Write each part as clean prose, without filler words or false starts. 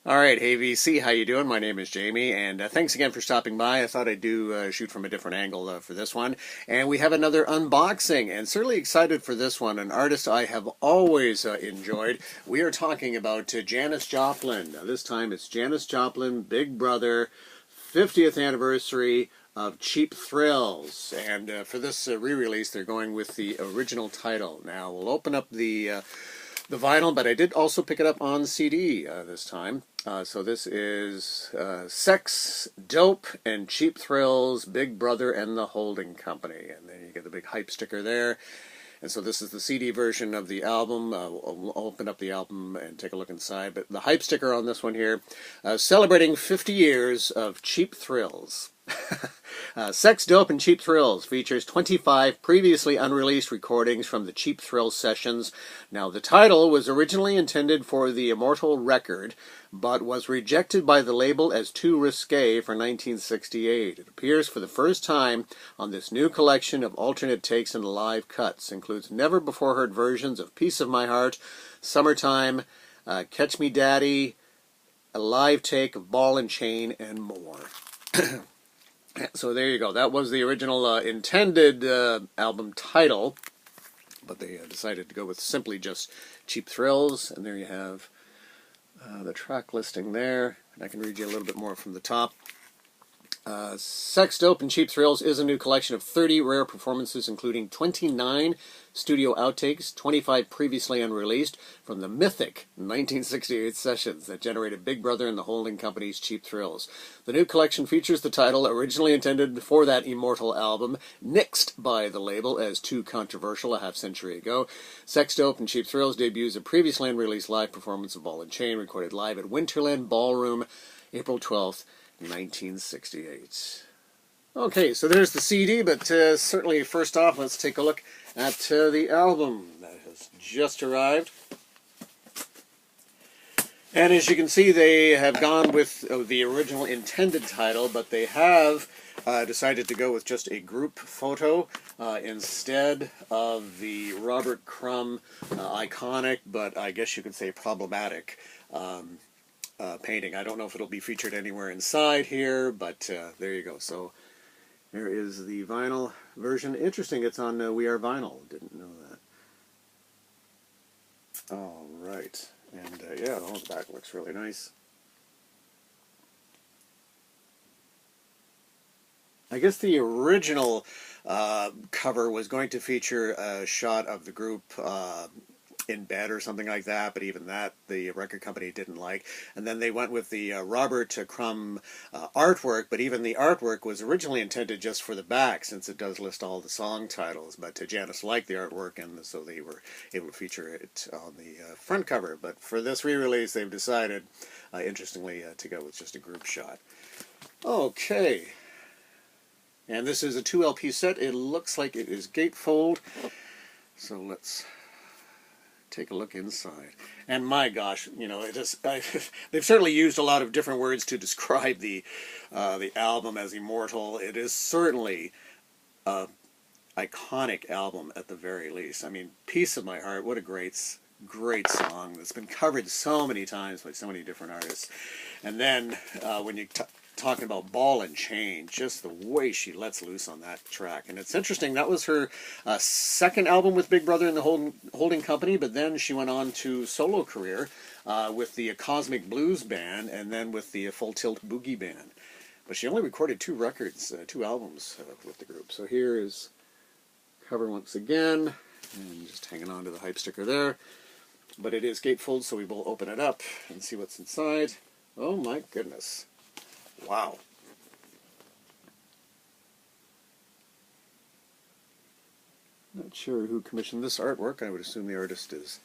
All right, hey VC, how you doing? My name is Jamie, and thanks again for stopping by. I thought I'd do shoot from a different angle for this one, and we have another unboxing, and certainly excited for this one. An artist I have always enjoyed. We are talking about Janis Joplin. Now, this time it's Janis Joplin, Big Brother, 50th anniversary of Cheap Thrills, and for this re-release, they're going with the original title. Now we'll open up the vinyl, but I did also pick it up on CD this time. So this is Sex, Dope, and Cheap Thrills, Big Brother and the Holding Company. And then you get the big hype sticker there. And so this is the CD version of the album. We'll open up the album and take a look inside. But the hype sticker on this one here, celebrating 50 years of Cheap Thrills. Sex, Dope, and Cheap Thrills features 25 previously unreleased recordings from the Cheap Thrills sessions. Now, the title was originally intended for the Immortal record, but was rejected by the label as too risque for 1968. It appears for the first time on this new collection of alternate takes and live cuts. Includes never-before-heard versions of Piece of My Heart, Summertime, Catch Me Daddy, a live take of Ball and Chain, and more. So there you go. That was the original intended album title, but they decided to go with simply just Cheap Thrills, and there you have the track listing there. And I can read you a little bit more from the top. Sex, Dope, and Cheap Thrills is a new collection of 30 rare performances, including 29 studio outtakes, 25 previously unreleased, from the mythic 1968 sessions that generated Big Brother and the Holding Company's Cheap Thrills. The new collection features the title, originally intended for that Immortal album, nixed by the label as too controversial a half-century ago. Sex, Dope, and Cheap Thrills debuts a previously unreleased live performance of Ball and Chain, recorded live at Winterland Ballroom, April 12th, 1968. Okay, so there's the CD, but certainly first off, let's take a look at the album that has just arrived. And as you can see, they have gone with the original intended title, but they have decided to go with just a group photo instead of the Robert Crumb iconic, but I guess you could say problematic painting. I don't know if it'll be featured anywhere inside here, but there you go. So there is the vinyl version. Interesting, it's on We Are Vinyl. Didn't know that. All right. And yeah, the back looks really nice. I guess the original cover was going to feature a shot of the group in bed or something like that, but even that the record company didn't like. And then they went with the Robert Crumb artwork, but even the artwork was originally intended just for the back, since it does list all the song titles. But Janis liked the artwork, and so they were able to feature it on the front cover. But for this re-release, they've decided, interestingly, to go with just a group shot. Okay. And this is a 2 LP set. It looks like it is gatefold. So let's take a look inside. And my gosh, you know, they've certainly used a lot of different words to describe the album as immortal. It is certainly an iconic album at the very least. I mean, Piece of My Heart, what a great song that's been covered so many times by so many different artists. And then when you talking about Ball and Chain, just the way she lets loose on that track. And it's interesting, that was her second album with Big Brother and the Holding Company, but then she went on to solo career with the Cosmic Blues Band and then with the Full Tilt Boogie Band. But she only recorded 2 records, 2 albums with the group. So here is cover once again, and just hanging on to the hype sticker there. But it is gatefold, so we will open it up and see what's inside. Oh my goodness. Wow. Not sure who commissioned this artwork. I would assume the artist is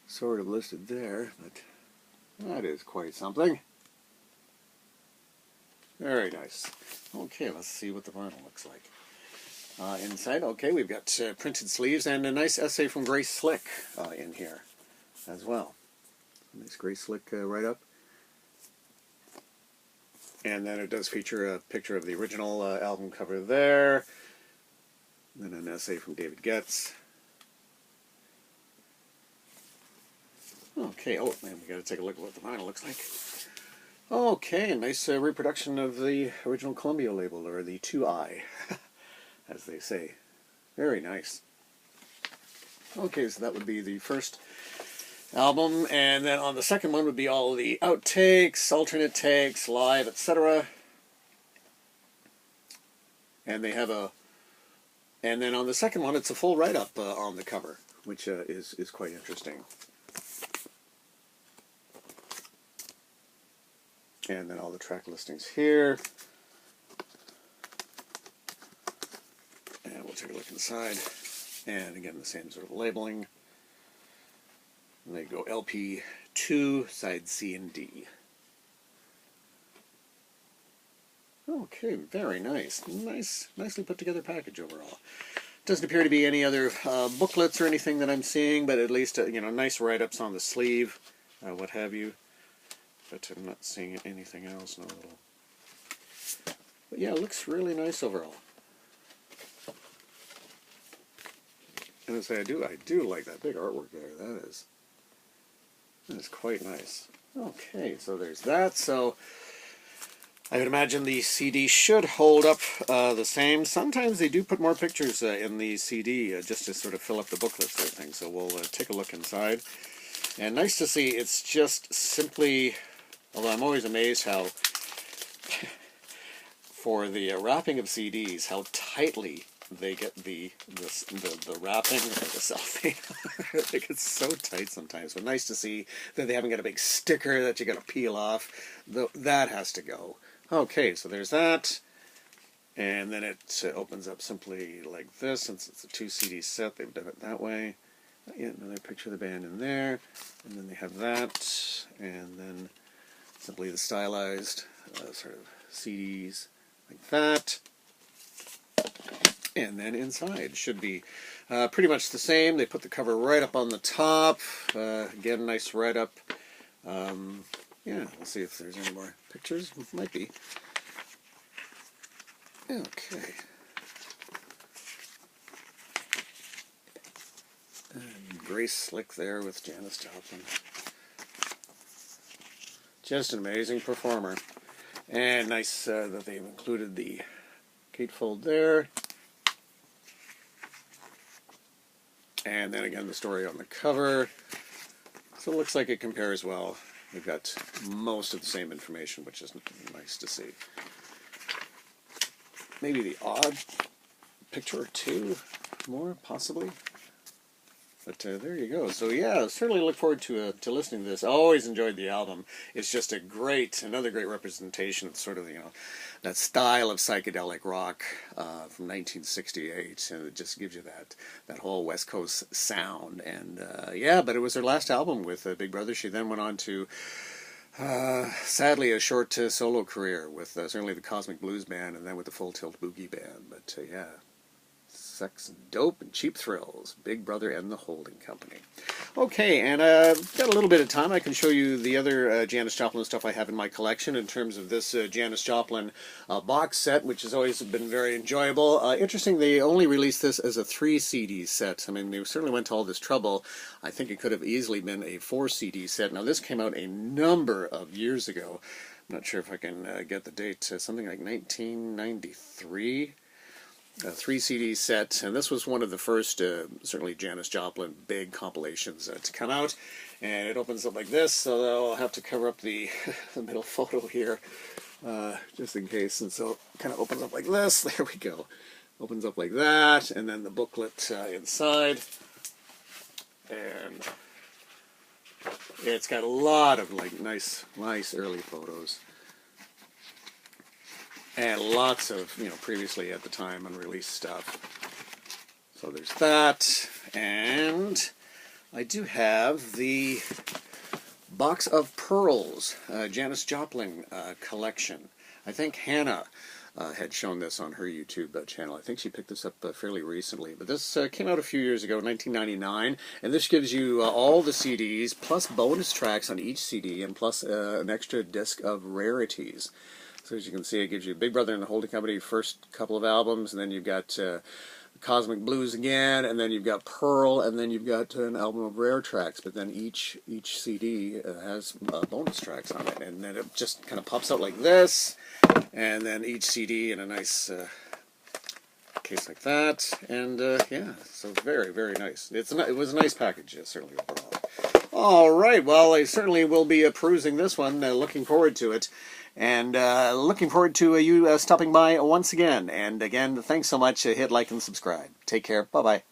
sort of listed there, but that is quite something. Very nice. Okay, let's see what the vinyl looks like. Inside, okay, we've got printed sleeves and a nice essay from Grace Slick in here as well. Nice Grace Slick write-up. And then it does feature a picture of the original album cover there. And then an essay from David Getz. Okay, oh man, we got to take a look at what the vinyl looks like. Okay, a nice reproduction of the original Columbia label, or the 2i, as they say. Very nice. Okay, so that would be the first album, and then on the second one would be all the outtakes, alternate takes, live, etc. And they have and then on the second one, it's a full write-up on the cover, which is quite interesting. And then all the track listings here. And we'll take a look inside. And again, the same sort of labeling. And they go LP2, side C and D. Okay, very nice. Nicely put together package overall. Doesn't appear to be any other booklets or anything that I'm seeing, but at least, nice write-ups on the sleeve, what have you. But I'm not seeing anything else. No little. But yeah, it looks really nice overall. And I say I do like that big artwork there. That is quite nice. Okay, so there's that. So I would imagine the CD should hold up the same. Sometimes they do put more pictures in the CD just to sort of fill up the booklet sort of thing. So we'll take a look inside. And nice to see. It's just simply, although I'm always amazed how, for the wrapping of CDs, how tightly they get the wrapping of the cellophane. It gets so tight sometimes. But nice to see that they haven't got a big sticker that you got to peel off. That has to go. Okay, so there's that. And then it opens up simply like this. Since it's a 2 CD set, they've done it that way. Yeah, another picture of the band in there. And then they have that. And then simply the stylized sort of CDs like that. And then inside should be pretty much the same. They put the cover right up on the top. Again, nice write-up. Yeah, we'll see if there's any more pictures. Might be. Okay. And Grace Slick there with Janis Joplin. Just an amazing performer. And nice that they've included the gatefold there. And then again, the story on the cover. So it looks like it compares well. We've got most of the same information, which is nice to see. Maybe the odd picture or two more, possibly. But there you go. So yeah, certainly look forward to listening to this. I always enjoyed the album. It's just another great representation of sort of that style of psychedelic rock from 1968, and it just gives you that whole West Coast sound. And yeah, but it was her last album with Big Brother. She then went on to sadly a short solo career with certainly the Cosmic Blues Band, and then with the Full Tilt Boogie Band. But yeah. Sex and Dope and Cheap Thrills, Big Brother and the Holding Company. Okay, and got a little bit of time. I can show you the other Janis Joplin stuff I have in my collection in terms of this Janis Joplin box set, which has always been very enjoyable. Interesting, they only released this as a 3 CD set. I mean, they certainly went to all this trouble. I think it could have easily been a 4 CD set. Now, this came out a number of years ago. I'm not sure if I can get the date. Something like 1993. A 3 CD set, and this was one of the first, certainly Janis Joplin big compilations to come out. And it opens up like this, so I'll have to cover up the middle photo here, just in case. And so it kind of opens up like this. There we go. Opens up like that, and then the booklet inside. And it's got a lot of nice early photos. And lots of, previously at the time unreleased stuff. So there's that. And I do have the Box of Pearls, Janis Joplin collection. I think Hannah had shown this on her YouTube channel. I think she picked this up fairly recently. But this came out a few years ago, 1999. And this gives you all the CDs, plus bonus tracks on each CD, and plus an extra disc of rarities. So as you can see, it gives you Big Brother and the Holding Company first couple of albums, and then you've got Cosmic Blues again, and then you've got Pearl, and then you've got an album of rare tracks. But then each CD has bonus tracks on it, and then it just kind of pops out like this, and then each CD in a nice case like that, and yeah, so very, very nice. It was a nice package, certainly overall. All right, well, I certainly will be perusing this one, looking forward to it, and looking forward to you stopping by once again. And again, thanks so much. Hit like and subscribe. Take care. Bye-bye.